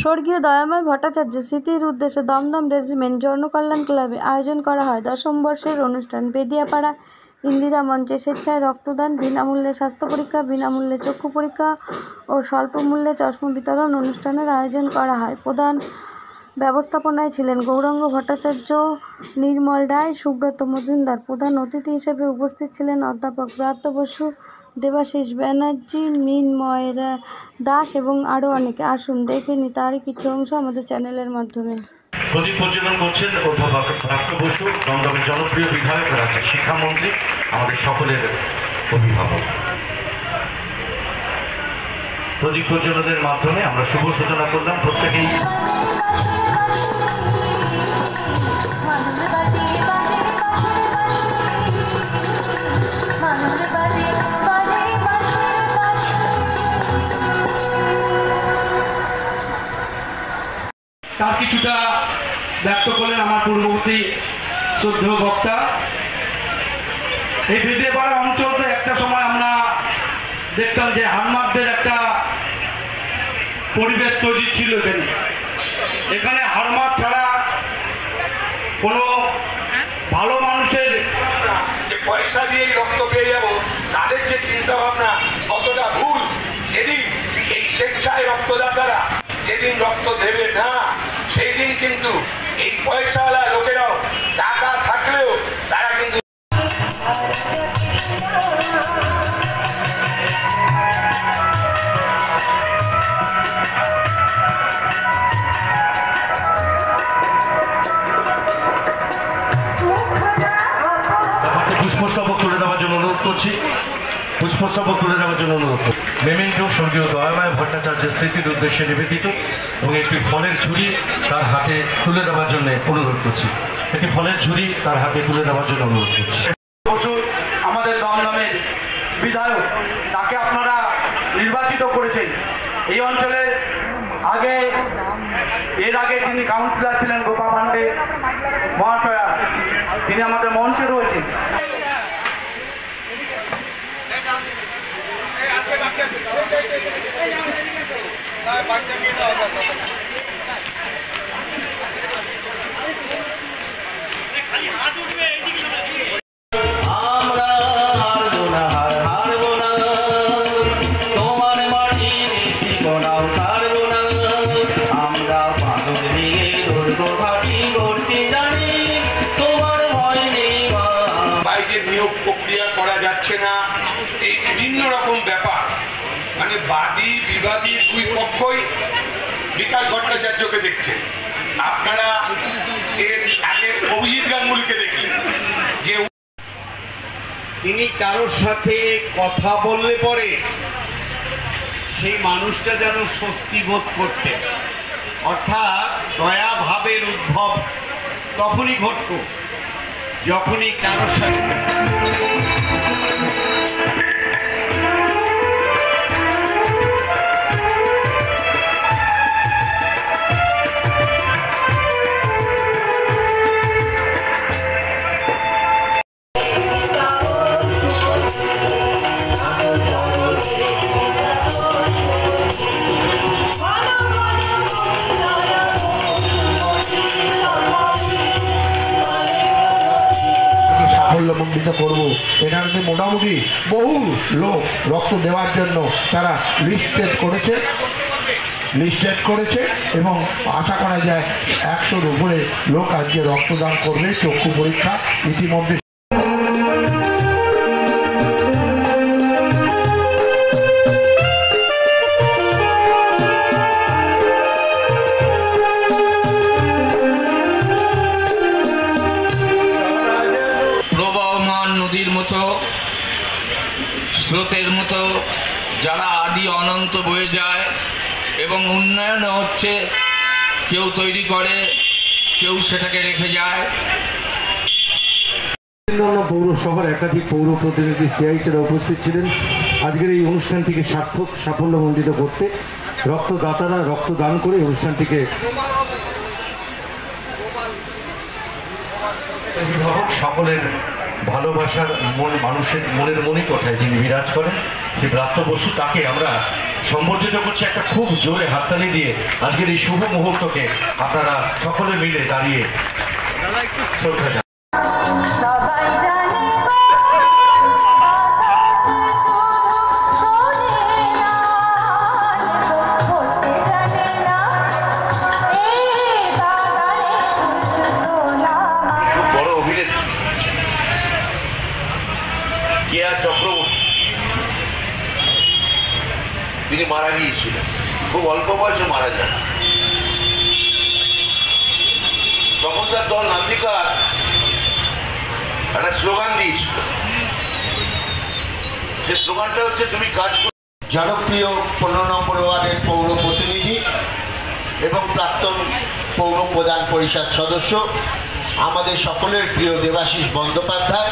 স্বর্গীয় দয়াময় ভট্টাচার্যের স্মৃতির উদ্দেশ্যে দমদম রেজিমেন্ট জনকল্যাণ ক্লাবে আয়োজন করা হয় 10ম বর্ষের অনুষ্ঠান। বেদিয়াপাড়া ইন্দিরা মঞ্চে স্বেচ্ছায় রক্তদান, বিনামূল্যে স্বাস্থ্য পরীক্ষা, বিনামূল্যে চক্ষু পরীক্ষা ও স্বল্পমূল্যে চশমা বিতরণ অনুষ্ঠানের আয়োজন করা হয়। প্রধান ব্যবস্থাপনায় ছিলেন গৌরাঙ্গ ভট্টাচার্য, নির্মল রায়, সুব্রত মজুমদার। প্রধান অতিথি হিসেবে উপস্থিত ছিলেন অধ্যাপক ব্রাত্য বসু, দেবাশিস ব্যানার্জি, মৃন্ময় দাস এবং আরও অনেকে। আসুন দেখে নি তারই কিছু অংশ আমাদের চ্যানেলের মাধ্যমে। প্রদীপ প্রজ্বলন করছেন অধ্যাপক ব্রাত্য বসু, দমদমের জনপ্রিয় বিধায়ক, রাজ্যের শিক্ষামন্ত্রী, আমাদের সকলের অভিভাবক। প্রদীপ প্রজ্বলনের মাধ্যমে আমরা শুভ সূচনা করলাম। প্রত্যেকেই তার কিছুটা ব্যক্ত করলেন আমার পূর্ববর্তী শ্রদ্ধেয় বক্তা। এই বেদিয়াপাড়া অঞ্চলটা একটা সময় আমরা দেখতাম যে হারমাতদের একটা পরিবেশ তৈরি ছিল। এখানে হারমাত ছাড়া কোনো ভালো মানুষের যে পয়সা দিয়েই রক্ত পেয়ে যাব, তাদের যে চিন্তা ভাবনা কতটা ভুল। সেদিন এই স্বেচ্ছায় রক্তদাতারা যেদিন রক্ত দেবে না, সেই দিন কিন্তু এই পয়সাওয়ালা লোকেরাও টাকা থাকলেও তারা কিন্তু পুষ্পস্তবক তুলে দেওয়ার জন্য অনুরোধ করছি। পুষ্পস্তবক তুলে দেওয়ার জন্য অনুরোধ করছি। মেমেন্টো স্বর্গীয় দয়াময় ভট্টাচার্যের স্মৃতির উদ্দেশ্যে নিবেদিত এবং একটি ফলের ঝুড়ি তার হাতে তুলে দেওয়ার জন্য অনুরোধ করছি। একটি ফলের ঝুড়ি তার হাতে তুলে দেওয়ার জন্য অনুরোধ করছি। বসু আমাদের দমদমের বিধায়ক, তাকে আপনারা নির্বাচিত করেছেন। এই অঞ্চলে এর আগে তিনি কাউন্সিলর ছিলেন গোপা পান্ডে মহাশয়া, তিনি আমাদের মঞ্চে রয়েছেন। নিয়োগ প্রক্রিয়া করা যাচ্ছে না, এই বিভিন্ন রকম ব্যাপার, মানে বাদী বিবাদী দুই পক্ষই বিকাশ ভট্টাচার্যকে দেখছেন। আপনারা এর আগে অভিজিৎ গাঙ্গুলিকে দেখলেন যে তিনি কারোর সাথে কথা বললে পরে সেই মানুষটা যেন স্বস্তি বোধ করতেন, অর্থাৎ দয়া ভাবের উদ্ভব তখনই ঘটত যখনই কারোর সাথে সাফল্যমণ্ডিত করবো। এটাতে মোটামুটি বহু লোক রক্ত দেওয়ার জন্য তারা লিস্টেড করেছে এবং আশা করা যায় 100-র উপরে লোক আজকে রক্তদান করবে। চক্ষু পরীক্ষা ইতিমধ্যে নদীর মতো, স্রোতের মতো যারা আদি অনন্ত বয়ে যায় এবং উন্নয়ন হচ্ছে, কেউ তৈরি করে, কেউ সেটাকে রেখে যায়। পৌরসভার একাধিক পৌর প্রতিনিধি সিআইসিরা উপস্থিত ছিলেন আজকের এই অনুষ্ঠানটিকে সাফল্যমণ্ডিত করতে। রক্তদাতারা রক্তদান করে অনুষ্ঠানটিকে সকলের ভালোবাসার মানুষের মনের মনিকোঠায় যিনি বিরাজ করেন শ্রী ব্রাত্য বসু, তাকে আমরা সম্বর্ধিত করছি একটা খুব জোরে হাততালি দিয়ে আজকের এই শুভ মুহূর্তকে আপনারা সকলে মিলে দাঁড়িয়ে শ্রদ্ধা জানান। খুব বড় অভিনেত্রী কেয়া চক্রবর্তী, তিনি মারা গিয়েছিলেন, খুব অল্প বয়সে মারা যান। তখন তার দল নান্দিকার একটা স্লোগান দিয়েছিল, সে স্লোগানটা হচ্ছে তুমি কাজ করো। জনপ্রিয় 15 নম্বর ওয়ার্ডের পৌর প্রতিনিধি এবং প্রাক্তন পৌর প্রধান পরিষদ সদস্য আমাদের সকলের প্রিয় দেবাশিস বন্দ্যোপাধ্যায়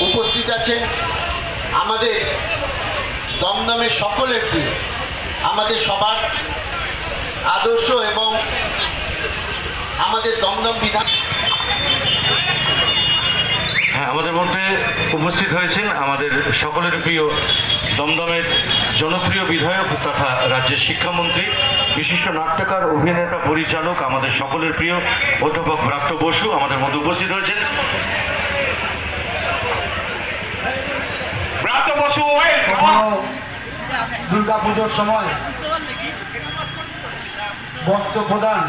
উপস্থিত আছেন। আমাদের দমদমের সকলের প্রিয়, আমাদের সবার আদর্শ এবং আমাদের দমদম বিধান। হ্যাঁ, আমাদের মধ্যে উপস্থিত হয়েছেন আমাদের সকলের প্রিয় দমদমের জনপ্রিয় বিধায়ক তথা রাজ্যের শিক্ষামন্ত্রী, বিশিষ্ট নাট্যকার, অভিনেতা, পরিচালক, আমাদের সকলের প্রিয় অধ্যাপক ব্রাত্য বসু আমাদের মধ্যে উপস্থিত হয়েছেন। ব্রাত্য বসু দুর্গা পুজোর সময় বস্ত্র প্রদান,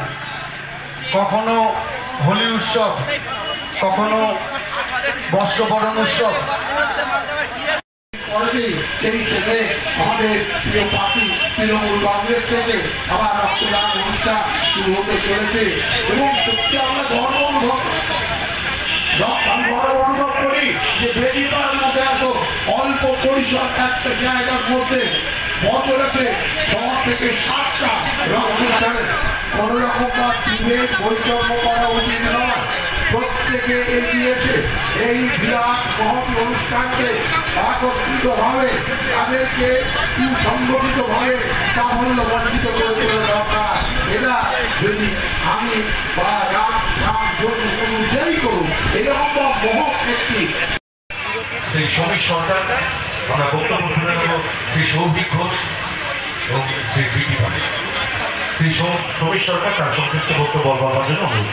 কখনো হোলি উৎসব, কখনো বর্ষবরণ উৎসব। এই ছেলে আমাদের প্রিয় পার্টি তৃণমূল কংগ্রেস থেকে আবার রক্তদান অনুষ্ঠান শুরু হতে চলেছে এবং সত্যি আমরা গর্ব অনুভব করি যে বেদিপাড়ার মধ্যে এত অল্প পরিসর একটা জায়গার মধ্যে বছরেতে 6 থেকে 7টা রক্তদান কোন রকম বিভেদ বৈষম্য করা উচিত নয়। প্রত্যেকে এগিয়েছে এই বিরাট মহৎ অনুষ্ঠানকে একত্রিতভাবে তাদেরকে সুসংগঠিতভাবে সাফল্য বঞ্চিত করে তোলা দরকার। এটা যদি আমি বা অনুযায়ী করুন, এরকম মহৎ একটি শ্রী সমীর সরকার, আমরা বক্তব্য শুনে নেব শ্রী সৌভিক ঘোষ এবং শ্রী বিটি ভাই। শ্রী সমীর সরকার তার সংক্ষিপ্ত বক্তব্য বলবার জন্য অনুরোধ।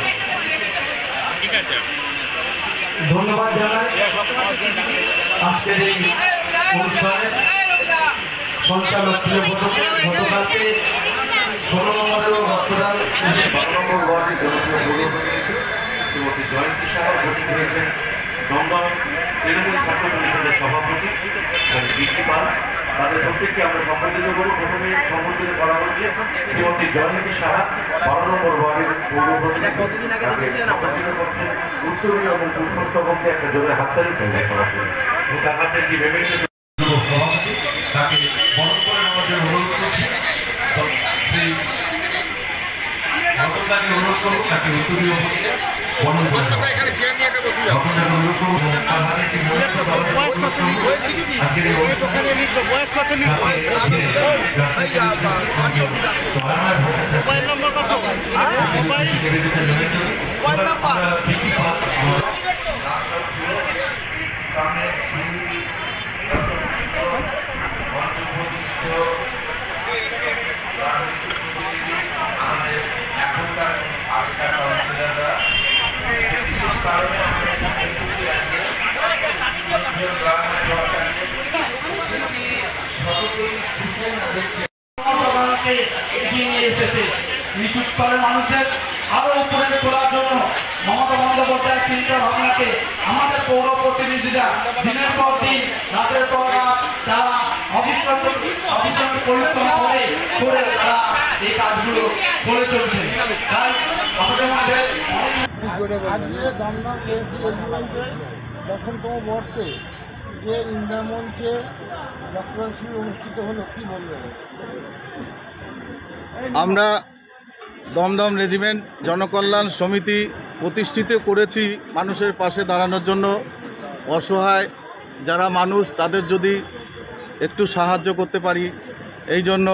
ধন্যবাদ জানাই আজকের এই অনুষ্ঠানে সঞ্চালক গতকালকে 16 নম্বরেও রক্তদান 12 নম্বর ওয়ার্ডের জনপ্রিয় পৌরপ্রতিনিধি শ্রীমতী জয়ন্তী সাহা উপস্থিত হয়েছেন। দমদম তৃণমূল ছাত্র পরিষদের সভাপতি বিসি পাল, তাদের প্রত্যেককে আমরা সম্বোধিত করি। প্রথমে সম্বোধিত করা হচ্ছে শ্রীমতী জয়ন্তী সাহা, 12 নম্বর ওয়ার্ডের পৌর প্রতিনিধি, তাকে সম্বোধিত করছেন উত্তরীয় এবং পুষ্পস্তবককে একটা জোরে হাততালি চাইবে সরাসরি এবং তার হাতে কি মেমেন্টো সভাপতি, তাকে বরণ করে নেওয়ার জন্য অনুরোধ করছি। শ্রী রতনদাকে অনুরোধ করবো তাকে উত্তরীয় বরণ করে রতনদাকে অনুরোধ করবো তার হাতে একটি মেমেন্টো আজকের এই অনুষ্ঠানে এগিয়ে নিয়ে এসেছে নিচু স্তরের মানুষদের আরো উপরে তোলার জন্য মমতা বন্দ্যোপাধ্যায়ের চিন্তা ভাবনাকে আমাদের পৌর প্রতিনিধিরা দিনের পর দিন রাতের পর রাত তারা অবিশ্রান্ত পরিশ্রম করে তারা এই কাজগুলো করে চলছে। তাই আমাদের মধ্যে আজকে দমদম এএনসি রেজিমেন্টের 10তম বর্ষে যে ইন্দিরা মঞ্চে রক্তদান শিবির অনুষ্ঠিত হলো, কী বলবেন? আমরা দমদম রেজিমেন্ট জনকল্যাণ সমিতি প্রতিষ্ঠিত করেছি মানুষের পাশে দাঁড়ানোর জন্য। অসহায় যারা মানুষ তাদের যদি একটু সাহায্য করতে পারি এই জন্য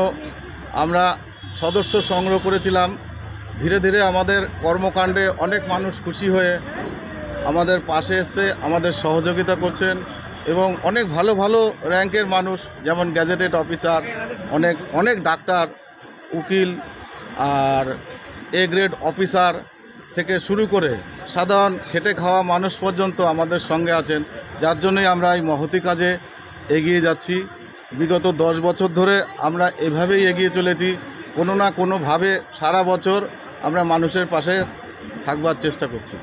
আমরা সদস্য সংগ্রহ করেছিলাম। ধীরে ধীরে আমাদের কর্মকাণ্ডে অনেক মানুষ খুশি হয়ে আমাদের পাশে এসে আমাদের সহযোগিতা করছেন। এবং অনেক ভালো ভালো র্যাঙ্কের মানুষ, যেমন গ্যাজেটেড অফিসার, অনেক ডাক্তার, উকিল আর এ গ্রেড অফিসার থেকে শুরু করে সাধারণ খেটে খাওয়া মানুষ পর্যন্ত আমাদের সঙ্গে আছেন, যার জন্যই আমরা এই মহতি কাজে এগিয়ে যাচ্ছি। বিগত 10 বছর ধরে আমরা এভাবেই এগিয়ে চলেছি, কোনো না কোনোভাবে সারা বছর আমরা মানুষের পাশে থাকবার চেষ্টা করছি,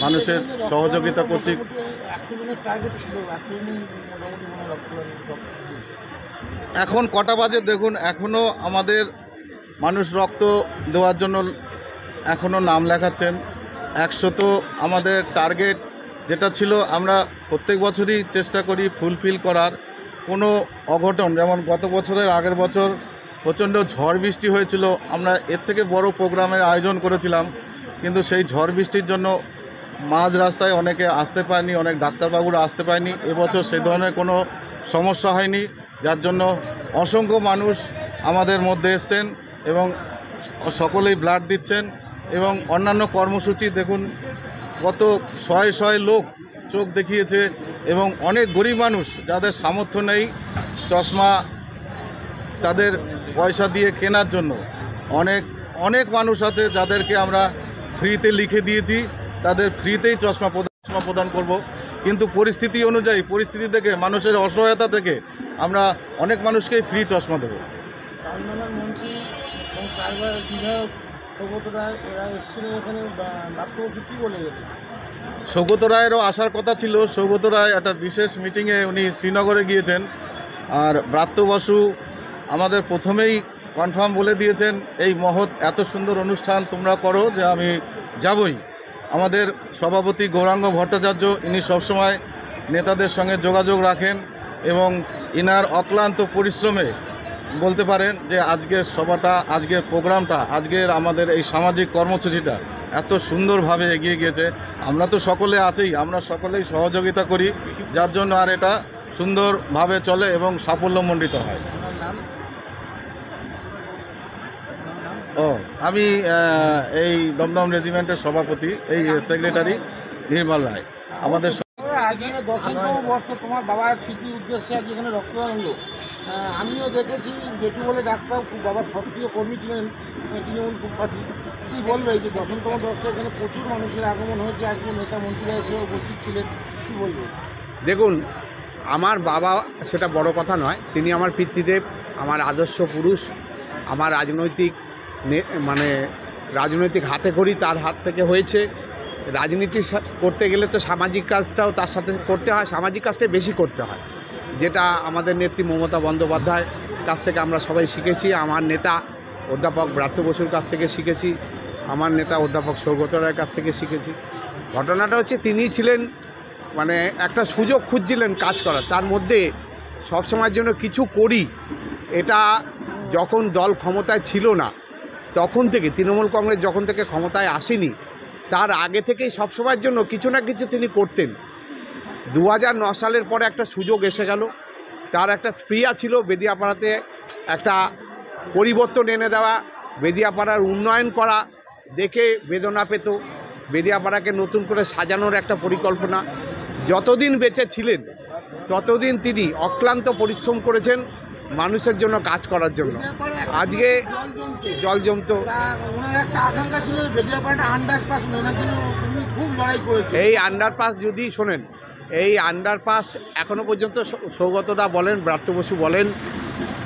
মানুষের সহযোগিতা করছি। 100 জনের টার্গেট ছিল, 100 জনই মোটামুটি রক্ত। এখন কটা বাজে দেখুন, এখনও আমাদের মানুষ রক্ত দেওয়ার জন্য এখনও নাম লেখাচ্ছেন। 100 তো আমাদের টার্গেট যেটা ছিল, আমরা প্রত্যেক বছরই চেষ্টা করি ফুলফিল করার। কোনো অঘটন, যেমন গত বছরের আগের বছর প্রচণ্ড ঝড় বৃষ্টি হয়েছিল, আমরা এর থেকে বড় প্রোগ্রামের আয়োজন করেছিলাম, কিন্তু সেই ঝড় বৃষ্টির জন্য মাঝ রাস্তায় অনেকে আসতে পারেনি, অনেক ডাক্তারবাবুরা আসতে পারেনি। এবছর সেই ধরনের কোনো সমস্যা হয়নি, যার জন্য অসংখ্য মানুষ আমাদের মধ্যে এসছেন এবং সকলেই ব্লাড দিচ্ছেন। এবং অন্যান্য কর্মসূচি দেখুন, কত শয়ে লোক চোখ দেখিয়েছে এবং অনেক গরিব মানুষ যাদের সামর্থ্য নেই চশমা তাদের পয়সা দিয়ে কেনার জন্য, অনেক মানুষ আছে যাদেরকে আমরা ফ্রিতে লিখে দিয়েছি, তাদের ফ্রিতেই চশমা প্রদান করব। কিন্তু পরিস্থিতি অনুযায়ী, পরিস্থিতি থেকে, মানুষের অসহায়তা থেকে আমরা অনেক মানুষকেই ফ্রি চশমা দেবো। রাজনামের মন্ত্রী এবং 4বার বিধায়ক সৌগত রায় এরা এসেছিলেন এখানে, ব্রাত্য বসু কী বলে গেছে? সৌগত রায়েরও আসার কথা ছিল। সৌগত রায় একটা বিশেষ মিটিংয়ে উনি শ্রীনগরে গিয়েছেন। আর ব্রাত্য বসু আমাদের প্রথমেই কনফার্ম বলে দিয়েছেন, এই মহৎ এত সুন্দর অনুষ্ঠান তোমরা করো যে আমি যাবই। আমাদের সভাপতি গৌরাঙ্গ ভট্টাচার্য, ইনি সবসময় নেতাদের সঙ্গে যোগাযোগ রাখেন এবং ইনার অক্লান্ত পরিশ্রমে বলতে পারেন যে আজকের সভাটা, আজকের প্রোগ্রামটা, আজকের আমাদের এই সামাজিক কর্মসূচিটা এত সুন্দরভাবে এগিয়ে গিয়েছে। আমরা তো সকলে আছেই, আমরা সকলেই সহযোগিতা করি, যার জন্য আর এটা সুন্দরভাবে চলে এবং সাফল্যমণ্ডিত হয়। আমি এই দমদম রেজিমেন্টের সভাপতি, এই সেক্রেটারি নির্মল রায়। আমাদের আজকে 10তম বর্ষ তোমার বাবার স্মৃতির উদ্দেশ্যে আজ এখানে রক্তদান হলো। আমিও দেখেছি, জেঠু বলে ডাক্তার, খুব বাবার সক্রিয় কর্মী ছিলেন তৃণমূল পার্টি। কী বলবে এই যে 10তম বর্ষে এখানে প্রচুর মানুষের আগমন হয়েছে, আজকে নেতা মন্ত্রীরা এসে উপস্থিত ছিলেন, কী বলবে? দেখুন, আমার বাবা সেটা বড় কথা নয়, তিনি আমার পিতৃদেব, আমার আদর্শ পুরুষ, আমার রাজনৈতিক হাতে খড়ি তার হাত থেকে হয়েছে। রাজনীতি করতে গেলে তো সামাজিক কাজটাও তার সাথে করতে হয়, সামাজিক কাজটাই বেশি করতে হয়, যেটা আমাদের নেত্রী মমতা বন্দ্যোপাধ্যায়ের কাছ থেকে আমরা সবাই শিখেছি। আমার নেতা অধ্যাপক ব্রাত্য বসুর কাছ থেকে শিখেছি, আমার নেতা অধ্যাপক সৌগত রায়ের কাছ থেকে শিখেছি। ঘটনাটা হচ্ছে, তিনি ছিলেন একটা সুযোগ খুঁজছিলেন কাজ করার, তার মধ্যে সবসময়ের জন্য কিছু করি, এটা যখন দল ক্ষমতায় ছিল না তখন থেকে, তৃণমূল কংগ্রেস যখন থেকে ক্ষমতায় আসেনি তার আগে থেকেই সবসময়ের জন্য কিছু না কিছু তিনি করতেন। 2009 সালের পরে একটা সুযোগ এসে গেল, তার একটা স্প্রিয়া ছিল বেদিয়াপাড়াতে একটা পরিবর্তন এনে দেওয়া, বেদিয়াপাড়ার উন্নয়ন করা, দেখে বেদনা পেত, বেদিয়াপাড়াকে নতুন করে সাজানোর একটা পরিকল্পনা। যতদিন বেঁচে ছিলেন ততদিন তিনি অক্লান্ত পরিশ্রম করেছেন মানুষের জন্য, কাজ করার জন্য। আজকে জল জমতো, এই আন্ডারপাস যদি শোনেন, এই আন্ডারপাস এখনো পর্যন্ত সৌগতদা বলেন, ব্রাত্য বসু বলেন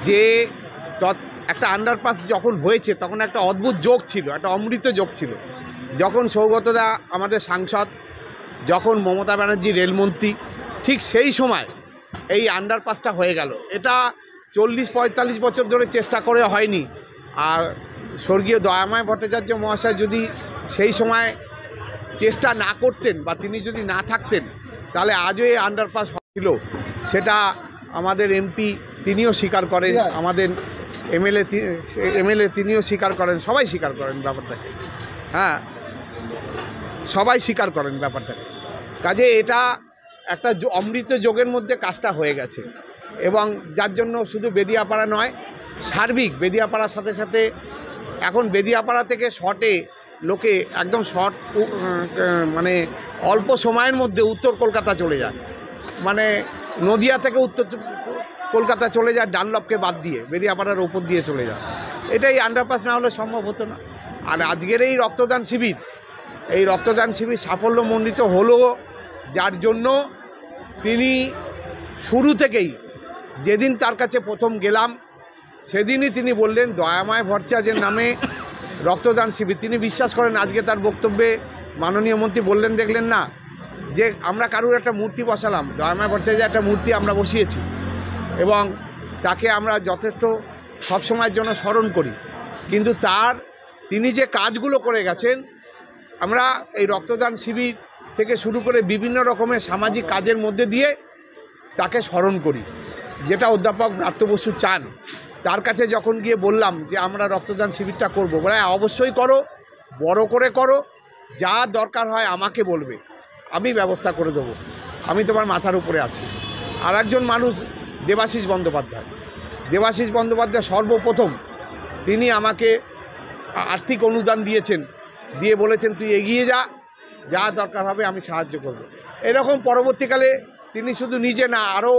যে একটা আন্ডারপাস যখন হয়েছে তখন একটা অদ্ভুত যোগ ছিল, একটা অমৃত যোগ ছিল। যখন সৌগতদা আমাদের সাংসদ, যখন মমতা ব্যানার্জি রেলমন্ত্রী, ঠিক সেই সময় এই আন্ডারপাসটা হয়ে গেল। এটা 40-45 বছর ধরে চেষ্টা করে হয়নি। আর স্বর্গীয় দয়াময় ভট্টাচার্য মহাশয় যদি সেই সময় চেষ্টা না করতেন বা তিনি যদি না থাকতেন, তাহলে আজও এই আন্ডারপাস হচ্ছিল। সেটা আমাদের এমপি তিনিও স্বীকার করেন, আমাদের এমএলএ তিনিও স্বীকার করেন, সবাই স্বীকার করেন ব্যাপারটাকে। হ্যাঁ, সবাই স্বীকার করেন ব্যাপারটাকে। কাজে এটা একটা অমৃত যোগের মধ্যে কাজটা হয়ে গেছে, এবং যার জন্য শুধু বেদিয়াপাড়া নয়, সার্বিক বেদিয়াপাড়ার সাথে সাথে এখন বেদিয়াপাড়া থেকে শর্টে লোকে একদম শর্ট অল্প সময়ের মধ্যে উত্তর কলকাতা চলে যায়। মানে নদিয়া থেকে উত্তর কলকাতা চলে যায় ডানলপকে বাদ দিয়ে, বেরিয়াপাড়ার ওপর দিয়ে চলে যায়। এটাই আন্ডারপাস না হলে সম্ভব হতো না। আর আজকের এই রক্তদান শিবির, এই রক্তদান শিবির সাফল্যমণ্ডিত হলো, যার জন্য তিনি শুরু থেকেই, যেদিন তার কাছে প্রথম গেলাম সেদিনই তিনি বললেন দয়াময় ভট্টাচার্যের নামে রক্তদান শিবির। তিনি বিশ্বাস করেন, আজকে তার বক্তব্যে মাননীয় মন্ত্রী বললেন দেখলেন না, যে আমরা কারুর একটা মূর্তি বসালাম, দয়াময় ভট্টাচার্যের একটা মূর্তি আমরা বসিয়েছি এবং তাকে আমরা যথেষ্ট সবসময়ের জন্য স্মরণ করি। কিন্তু তিনি যে কাজগুলো করে গেছেন, আমরা এই রক্তদান শিবির থেকে শুরু করে বিভিন্ন রকমের সামাজিক কাজের মধ্যে দিয়ে তাকে স্মরণ করি, যেটা অধ্যাপক ব্রাত্য বসু চান। তার কাছে যখন গিয়ে বললাম যে আমরা রক্তদান শিবিরটা করব, বলে অবশ্যই করো, বড় করে করো, যা দরকার হয় আমাকে বলবে, আমি ব্যবস্থা করে দেবো, আমি তোমার মাথার উপরে আছি। আর একজন মানুষ দেবাশিস বন্দ্যোপাধ্যায় সর্বপ্রথম তিনি আমাকে আর্থিক অনুদান দিয়েছেন, দিয়ে বলেছেন তুই এগিয়ে যা দরকার হবে আমি সাহায্য করব। এরকম পরবর্তীকালে তিনি শুধু নিজে না, আরও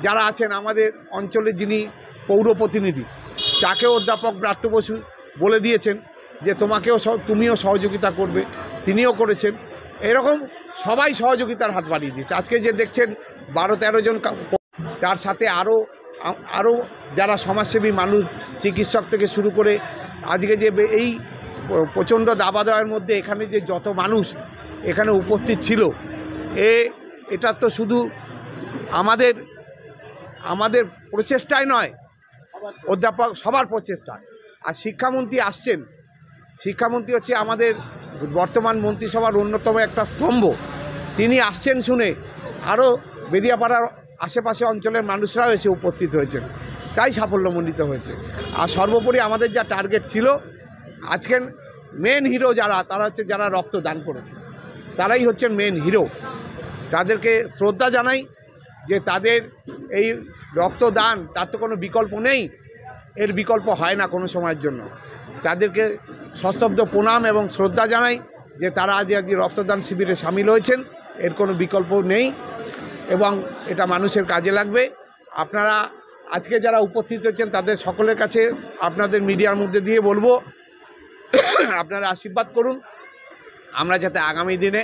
যারা আছেন আমাদের অঞ্চলের যিনি পৌর প্রতিনিধি, তাকেও অধ্যাপক ব্রাত্য বসু বলে দিয়েছেন যে তুমিও সহযোগিতা করবে, তিনিও করেছেন। এরকম সবাই সহযোগিতার হাত বাড়িয়ে দিয়েছে। আজকে যে দেখছেন 12-13 জন, তার সাথে আরও যারা সমাজসেবী মানুষ, চিকিৎসক থেকে শুরু করে, আজকে যে এই প্রচণ্ড দাবাদায়ের মধ্যে এখানে যে যত মানুষ এখানে উপস্থিত ছিল, এটা তো শুধু আমাদের প্রচেষ্টায় নয়, অধ্যাপক সবার প্রচেষ্টায়। আর শিক্ষামন্ত্রী আসছেন, শিক্ষামন্ত্রী হচ্ছে আমাদের বর্তমান মন্ত্রিসভার অন্যতম একটা স্তম্ভ। তিনি আসছেন শুনে আরও বেরিয়াপাড়ার আশেপাশে অঞ্চলের মানুষরাও এসে উপস্থিত হয়েছেন, তাই সাফল্যমণ্ডিত হয়েছে। আর সর্বোপরি আমাদের যা টার্গেট ছিল, আজকের মেন হিরো তারা হচ্ছে যারা রক্তদান করেছে, তারাই হচ্ছেন মেন হিরো। তাদেরকে শ্রদ্ধা জানাই যে তাদের এই রক্তদান, তার তো কোনো বিকল্প নেই, এর বিকল্প হয় না কোনো সময়ের জন্য। তাদেরকে সশ্রদ্ধ প্রণাম এবং শ্রদ্ধা জানাই যে তারা আজ রক্তদান শিবিরে সামিল হয়েছেন, এর কোনো বিকল্প নেই এবং এটা মানুষের কাজে লাগবে। আপনারা আজকে যারা উপস্থিত হয়েছেন তাদের সকলের কাছে আপনাদের মিডিয়ার মধ্যে দিয়ে বলবো, আপনারা আশীর্বাদ করুন, আমরা যাতে আগামী দিনে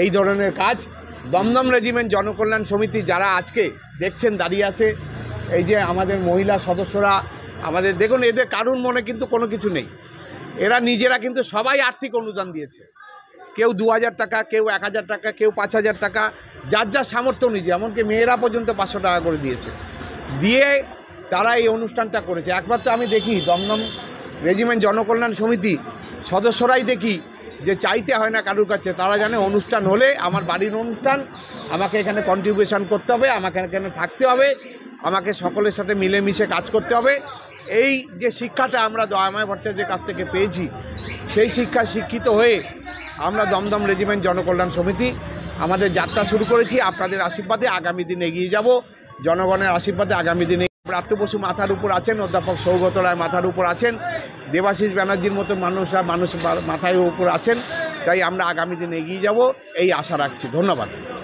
এই ধরনের কাজ দমদম রেজিমেন্ট জনকল্যাণ সমিতি যারা আজকে দেখছেন দাঁড়িয়ে আছে, এই যে আমাদের মহিলা সদস্যরা, আমাদের দেখুন, এদের কারুর মনে কিন্তু কোনো কিছু নেই, এরা নিজেরা কিন্তু সবাই আর্থিক অনুদান দিয়েছে। কেউ 2000 টাকা, কেউ 1000 টাকা, কেউ 5000 টাকা, যার যার সামর্থ্য নিজে, এমনকি মেয়েরা পর্যন্ত 500 টাকা করে দিয়েছে, দিয়ে তারা এই অনুষ্ঠানটা করেছে। একমাত্র আমি দেখি দমদম রেজিমেন্ট জনকল্যাণ সমিতি সদস্যরাই দেখি যে চাইতে হয় না কারুর কাছে, তারা জানে অনুষ্ঠান হলে আমার বাড়ির অনুষ্ঠান, আমাকে এখানে কন্ট্রিবিউশন করতে হবে, আমাকে এখানে থাকতে হবে, আমাকে সকলের সাথে মিলেমিশে কাজ করতে হবে। এই যে শিক্ষাটা আমরা দয়াময় ভট্টাচার্যের কাছ থেকে পেয়েছি, সেই শিক্ষায় শিক্ষিত হয়ে আমরা দমদম রেজিমেন্ট জনকল্যাণ সমিতি আমাদের যাত্রা শুরু করেছি। আপনাদের আশীর্বাদে আগামী দিনে এগিয়ে যাব, জনগণের আশীর্বাদে আগামী দিনে ব্রাত্য বসু মাথার উপর আছেন, অধ্যাপক সৌগত রায় মাথার উপর আছেন, দেবাশিস ব্যানার্জির মতো মানুষ মাথার উপর আছেন। তাই আমরা আগামী দিনে এগিয়ে যাব, এই আশা রাখছি। ধন্যবাদ।